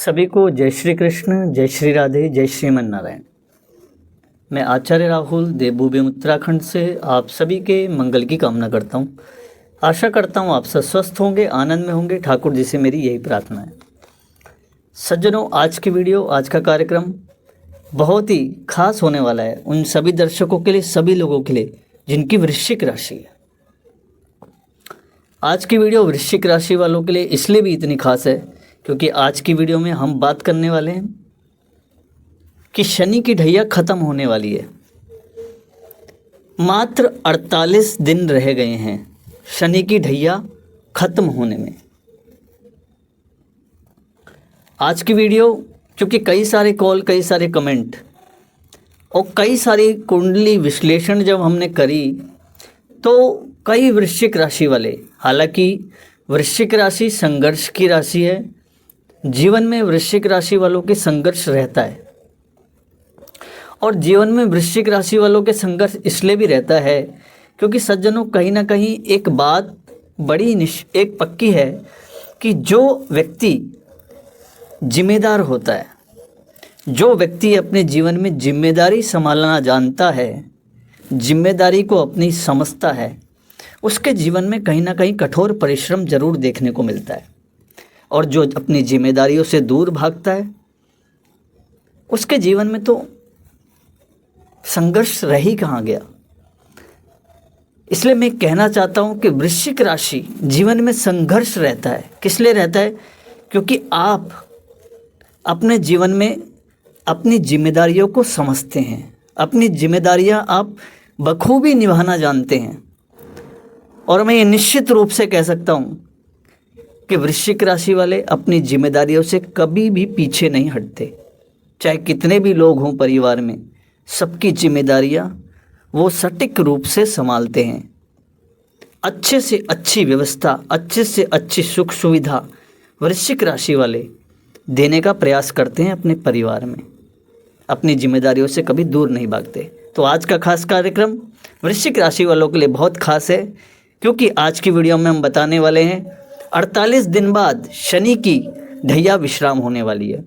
सभी को जय श्री कृष्ण, जय श्री राधे, जय श्रीमन नारायण। मैं आचार्य राहुल देवभूमि उत्तराखंड से आप सभी के मंगल की कामना करता हूँ। आशा करता हूँ आप सब स्वस्थ होंगे, आनंद में होंगे। ठाकुर जी से मेरी यही प्रार्थना है। सज्जनों, आज की वीडियो, आज का कार्यक्रम बहुत ही खास होने वाला है उन सभी दर्शकों के लिए, सभी लोगों के लिए जिनकी वृश्चिक राशि है। आज की वीडियो वृश्चिक राशि वालों के लिए इसलिए भी इतनी खास है क्योंकि आज की वीडियो में हम बात करने वाले हैं कि शनि की ढैया ख़त्म होने वाली है। मात्र 48 दिन रह गए हैं शनि की ढैया ख़त्म होने में। आज की वीडियो क्योंकि कई सारे कॉल, कई सारे कमेंट और कई सारी कुंडली विश्लेषण जब हमने करी तो कई वृश्चिक राशि वाले, हालांकि वृश्चिक राशि संघर्ष की राशि है, जीवन में वृश्चिक राशि वालों के संघर्ष रहता है। और जीवन में वृश्चिक राशि वालों के संघर्ष इसलिए भी रहता है क्योंकि सज्जनों, कहीं ना कहीं एक बात बड़ी एक पक्की है कि जो व्यक्ति जिम्मेदार होता है, जो व्यक्ति अपने जीवन में जिम्मेदारी संभालना जानता है, जिम्मेदारी को अपनी समझता है, उसके जीवन में कहीं ना कहीं कठोर परिश्रम जरूर देखने को मिलता है। और जो अपनी जिम्मेदारियों से दूर भागता है उसके जीवन में तो संघर्ष रह ही कहाँ गया। इसलिए मैं कहना चाहता हूँ कि वृश्चिक राशि जीवन में संघर्ष रहता है। किस लिए रहता है? क्योंकि आप अपने जीवन में अपनी जिम्मेदारियों को समझते हैं, अपनी जिम्मेदारियाँ आप बखूबी निभाना जानते हैं। और मैं ये निश्चित रूप से कह सकता हूँ कि वृश्चिक राशि वाले अपनी जिम्मेदारियों से कभी भी पीछे नहीं हटते। चाहे कितने भी लोग हों परिवार में, सबकी जिम्मेदारियां वो सटीक रूप से संभालते हैं। अच्छे से अच्छी व्यवस्था, अच्छे से अच्छी सुख सुविधा वृश्चिक राशि वाले देने का प्रयास करते हैं अपने परिवार में। अपनी जिम्मेदारियों से कभी दूर नहीं भागते। तो आज का खास कार्यक्रम वृश्चिक राशि वालों के लिए बहुत खास है क्योंकि आज की वीडियो में हम बताने वाले हैं 48 दिन बाद शनि की ढैया विश्राम होने वाली है।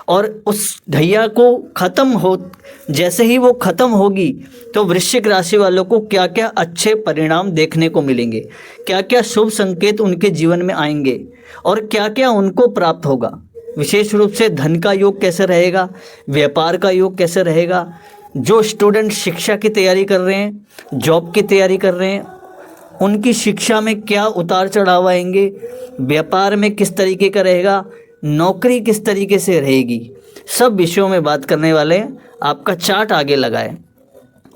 और उस ढैया को जैसे ही वो ख़त्म होगी तो वृश्चिक राशि वालों को क्या क्या अच्छे परिणाम देखने को मिलेंगे, क्या क्या शुभ संकेत उनके जीवन में आएंगे और क्या क्या उनको प्राप्त होगा। विशेष रूप से धन का योग कैसे रहेगा, व्यापार का योग कैसे रहेगा, जो स्टूडेंट शिक्षा की तैयारी कर रहे हैं, जॉब की तैयारी कर रहे हैं, उनकी शिक्षा में क्या उतार चढ़ाव आएंगे, व्यापार में किस तरीके का रहेगा, नौकरी किस तरीके से रहेगी, सब विषयों में बात करने वाले हैं। आपका चार्ट आगे लगाएं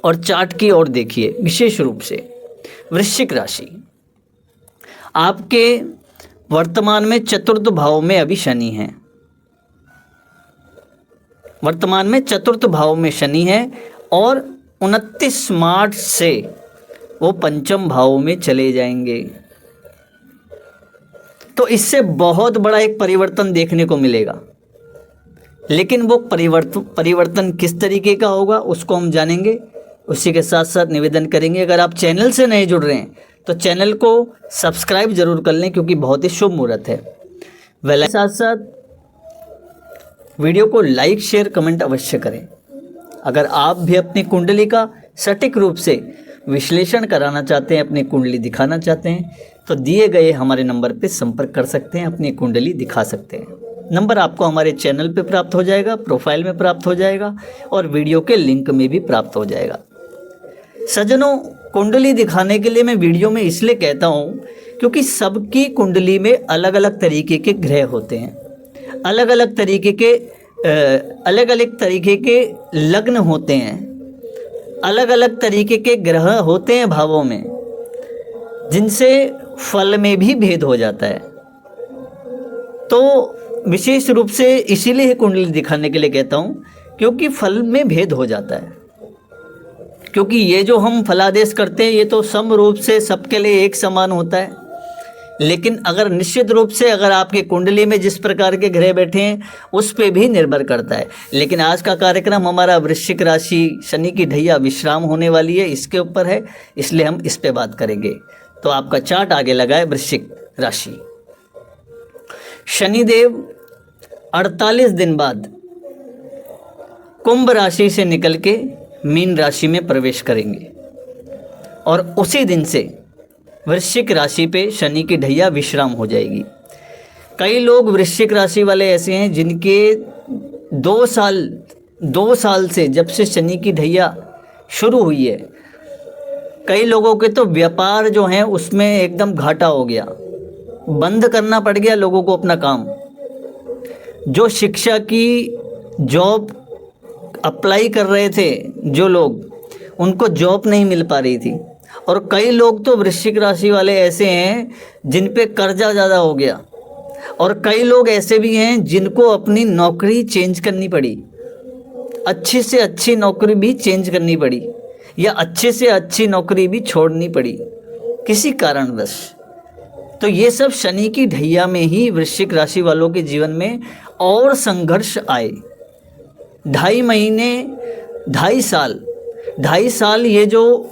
और चार्ट की ओर देखिए। विशेष रूप से वृश्चिक राशि आपके वर्तमान में चतुर्थ भाव में अभी शनि है। वर्तमान में चतुर्थ भाव में शनि है और 29 मार्च से वो पंचम भाव में चले जाएंगे। तो इससे बहुत बड़ा एक परिवर्तन देखने को मिलेगा। लेकिन वो परिवर्तन किस तरीके का होगा उसको हम जानेंगे। उसी के साथ साथ निवेदन करेंगे, अगर आप चैनल से नहीं जुड़ रहे हैं तो चैनल को सब्सक्राइब जरूर कर लें क्योंकि बहुत ही शुभ मुहूर्त है। वेल साथ साथ वीडियो को लाइक, शेयर, कमेंट अवश्य करें। अगर आप भी अपनी कुंडली का सटीक रूप से विश्लेषण कराना चाहते हैं, अपनी कुंडली दिखाना चाहते हैं तो दिए गए हमारे नंबर पर संपर्क कर सकते हैं, अपनी कुंडली दिखा सकते हैं। नंबर आपको हमारे चैनल पे प्राप्त हो जाएगा, प्रोफाइल में प्राप्त हो जाएगा और वीडियो के लिंक में भी प्राप्त हो जाएगा। सज्जनों, कुंडली दिखाने के लिए मैं वीडियो में इसलिए कहता हूँ क्योंकि सबकी कुंडली में अलग अलग तरीके के ग्रह होते हैं, अलग अलग तरीके के लग्न होते हैं, अलग अलग तरीके के ग्रह होते हैं भावों में, जिनसे फल में भी भेद हो जाता है। तो विशेष रूप से इसीलिए कुंडली दिखाने के लिए कहता हूँ क्योंकि फल में भेद हो जाता है। क्योंकि ये जो हम फलादेश करते हैं ये तो सम रूप से सबके लिए एक समान होता है। लेकिन अगर निश्चित रूप से अगर आपकी कुंडली में जिस प्रकार के ग्रह बैठे हैं उस पे भी निर्भर करता है। लेकिन आज का कार्यक्रम हमारा वृश्चिक राशि शनि की ढैया विश्राम होने वाली है, इसके ऊपर है, इसलिए हम इस पे बात करेंगे। तो आपका चार्ट आगे लगाए। वृश्चिक राशि, शनिदेव 48 दिन बाद कुंभ राशि से निकल के मीन राशि में प्रवेश करेंगे और उसी दिन से वृश्चिक राशि पे शनि की ढैया विश्राम हो जाएगी। कई लोग वृश्चिक राशि वाले ऐसे हैं जिनके 2 साल से जब से शनि की ढैया शुरू हुई है, कई लोगों के तो व्यापार जो है उसमें एकदम घाटा हो गया, बंद करना पड़ गया लोगों को अपना काम। जो शिक्षा की जॉब अप्लाई कर रहे थे जो लोग, उनको जॉब नहीं मिल पा रही थी। और कई लोग तो वृश्चिक राशि वाले ऐसे हैं जिन पे कर्जा ज़्यादा हो गया, और कई लोग ऐसे भी हैं जिनको अपनी नौकरी चेंज करनी पड़ी, अच्छी से अच्छी नौकरी भी चेंज करनी पड़ी, या अच्छे से अच्छी नौकरी भी छोड़नी पड़ी किसी कारणवश। तो ये सब शनि की ढैया में ही वृश्चिक राशि वालों के जीवन में और संघर्ष आए। 2.5 महीने, 2.5 साल ये जो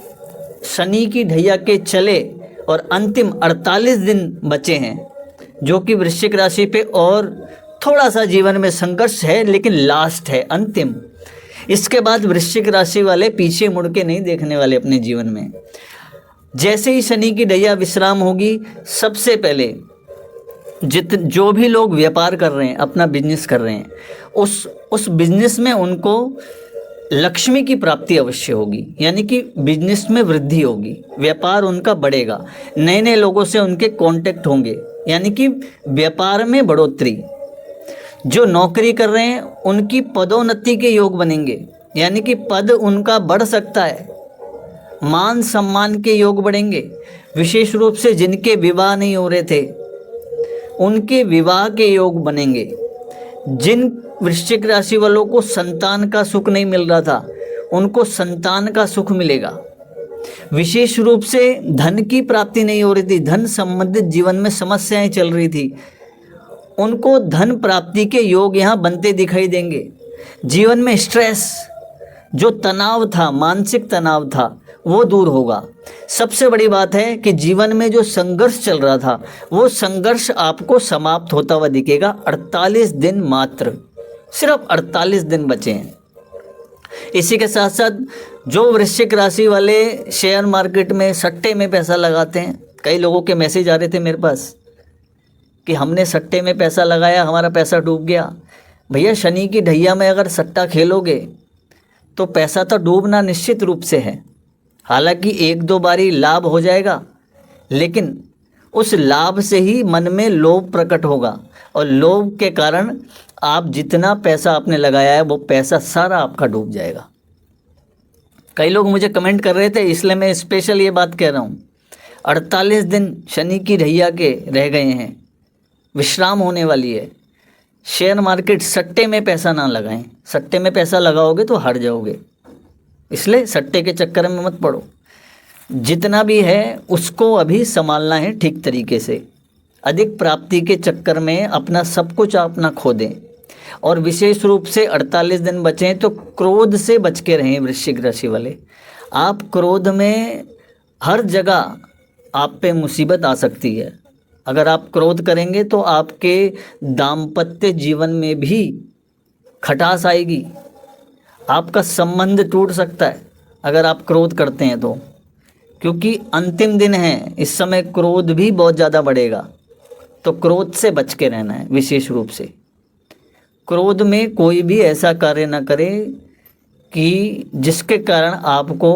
शनि की ढैया के चले और अंतिम 48 दिन बचे हैं जो कि वृश्चिक राशि पे, और थोड़ा सा जीवन में संघर्ष है लेकिन लास्ट है, अंतिम। इसके बाद वृश्चिक राशि वाले पीछे मुड़ के नहीं देखने वाले अपने जीवन में। जैसे ही शनि की ढैया विश्राम होगी, सबसे पहले जो भी लोग व्यापार कर रहे हैं, अपना बिजनेस कर रहे हैं, उस बिजनेस में उनको लक्ष्मी की प्राप्ति अवश्य होगी, यानी कि बिजनेस में वृद्धि होगी, व्यापार उनका बढ़ेगा, नए नए लोगों से उनके कांटेक्ट होंगे, यानी कि व्यापार में बढ़ोतरी। जो नौकरी कर रहे हैं उनकी पदोन्नति के योग बनेंगे, यानी कि पद उनका बढ़ सकता है, मान सम्मान के योग बढ़ेंगे। विशेष रूप से जिनके विवाह नहीं हो रहे थे उनके विवाह के योग बनेंगे। जिन वृश्चिक राशि वालों को संतान का सुख नहीं मिल रहा था उनको संतान का सुख मिलेगा। विशेष रूप से धन की प्राप्ति नहीं हो रही थी, धन संबंधित जीवन में समस्याएं चल रही थी, उनको धन प्राप्ति के योग यहाँ बनते दिखाई देंगे। जीवन में स्ट्रेस, जो तनाव था, मानसिक तनाव था, वो दूर होगा। सबसे बड़ी बात है कि जीवन में जो संघर्ष चल रहा था वो संघर्ष आपको समाप्त होता हुआ दिखेगा। 48 दिन मात्र, सिर्फ 48 दिन बचे हैं। इसी के साथ साथ जो वृश्चिक राशि वाले शेयर मार्केट में सट्टे में पैसा लगाते हैं, कई लोगों के मैसेज आ रहे थे मेरे पास कि हमने सट्टे में पैसा लगाया, हमारा पैसा डूब गया। भैया, शनि की ढैया में अगर सट्टा खेलोगे तो पैसा तो डूबना निश्चित रूप से है। हालांकि 1-2 बारी लाभ हो जाएगा, लेकिन उस लाभ से ही मन में लोभ प्रकट होगा, और लोभ के कारण आप जितना पैसा आपने लगाया है वो पैसा सारा आपका डूब जाएगा। कई लोग मुझे कमेंट कर रहे थे, इसलिए मैं स्पेशल ये बात कह रहा हूँ। 48 दिन शनि की ढैया के रह गए हैं, विश्राम होने वाली है। शेयर मार्केट, सट्टे में पैसा ना लगाएं। सट्टे में पैसा लगाओगे तो हार जाओगे, इसलिए सट्टे के चक्कर में मत पड़ो। जितना भी है उसको अभी संभालना है ठीक तरीके से। अधिक प्राप्ति के चक्कर में अपना सब कुछ आप ना खो दें। और विशेष रूप से 48 दिन बचे हैं तो क्रोध से बच के रहें वृश्चिक राशि वाले। आप क्रोध में, हर जगह आप पे मुसीबत आ सकती है। अगर आप क्रोध करेंगे तो आपके दाम्पत्य जीवन में भी खटास आएगी, आपका संबंध टूट सकता है अगर आप क्रोध करते हैं तो, क्योंकि अंतिम दिन है, इस समय क्रोध भी बहुत ज़्यादा बढ़ेगा। तो क्रोध से बच के रहना है। विशेष रूप से क्रोध में कोई भी ऐसा कार्य ना करे कि जिसके कारण आपको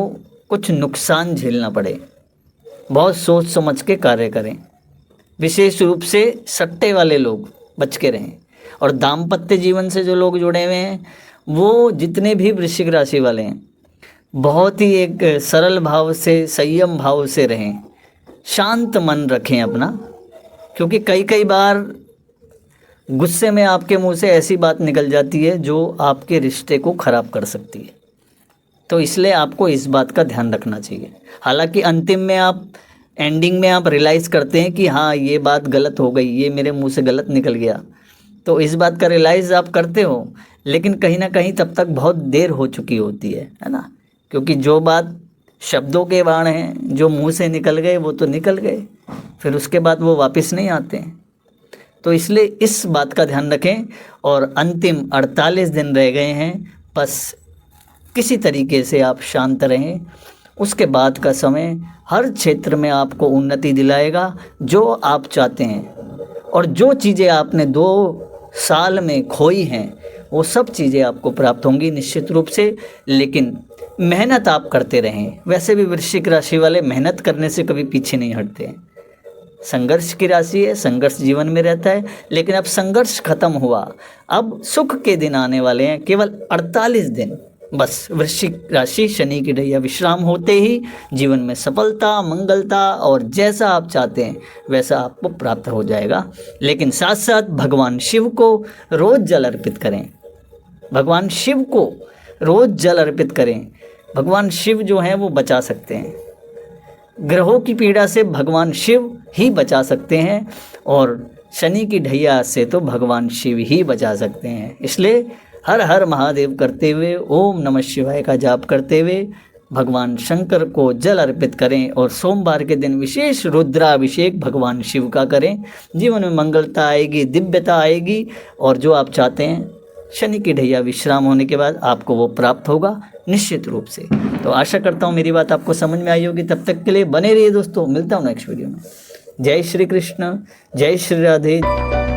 कुछ नुकसान झेलना पड़े। बहुत सोच समझ के कार्य करें। विशेष रूप से सट्टे वाले लोग बच के रहें। और दाम्पत्य जीवन से जो लोग जुड़े हुए हैं, वो जितने भी वृश्चिक राशि वाले हैं, बहुत ही एक सरल भाव से, संयम भाव से रहें, शांत मन रखें अपना, क्योंकि कई बार गुस्से में आपके मुंह से ऐसी बात निकल जाती है जो आपके रिश्ते को ख़राब कर सकती है। तो इसलिए आपको इस बात का ध्यान रखना चाहिए। हालांकि अंतिम में आप, एंडिंग में आप रियलाइज़ करते हैं कि हाँ, ये बात गलत हो गई, ये मेरे मुंह से गलत निकल गया, तो इस बात का रियलाइज़ आप करते हो, लेकिन कहीं ना कहीं तब तक बहुत देर हो चुकी होती है ना। क्योंकि जो बात शब्दों के बाण हैं, जो मुंह से निकल गए वो तो निकल गए, फिर उसके बाद वो वापस नहीं आते हैं। तो इसलिए इस बात का ध्यान रखें। और अंतिम 48 दिन रह गए हैं, बस किसी तरीके से आप शांत रहें। उसके बाद का समय हर क्षेत्र में आपको उन्नति दिलाएगा जो आप चाहते हैं। और जो चीज़ें आपने 2 साल में खोई हैं वो सब चीज़ें आपको प्राप्त होंगी निश्चित रूप से। लेकिन मेहनत आप करते रहें। वैसे भी वृश्चिक राशि वाले मेहनत करने से कभी पीछे नहीं हटते हैं। संघर्ष की राशि है, संघर्ष जीवन में रहता है, लेकिन अब संघर्ष खत्म हुआ, अब सुख के दिन आने वाले हैं। केवल 48 दिन बस वृश्चिक राशि शनि की ढैया विश्राम होते ही जीवन में सफलता, मंगलता और जैसा आप चाहते हैं वैसा आपको प्राप्त हो जाएगा। लेकिन साथ साथ भगवान शिव को रोज़ जल अर्पित करें। भगवान शिव को रोज़ जल अर्पित करें। भगवान शिव जो हैं वो बचा सकते हैं। ग्रहों की पीड़ा से भगवान शिव ही बचा सकते हैं और शनि की ढैया से तो भगवान शिव ही बचा सकते हैं। इसलिए हर हर महादेव करते हुए, ओम नमः शिवाय का जाप करते हुए भगवान शंकर को जल अर्पित करें। और सोमवार के दिन विशेष रुद्राभिषेक भगवान शिव का करें। जीवन में मंगलता आएगी, दिव्यता आएगी और जो आप चाहते हैं शनि की ढैया विश्राम होने के बाद आपको वो प्राप्त होगा निश्चित रूप से। तो आशा करता हूँ मेरी बात आपको समझ में आई होगी। तब तक के लिए बने रहिए दोस्तों, मिलता हूँ नेक्स्ट वीडियो में। जय श्री कृष्ण, जय श्री राधे।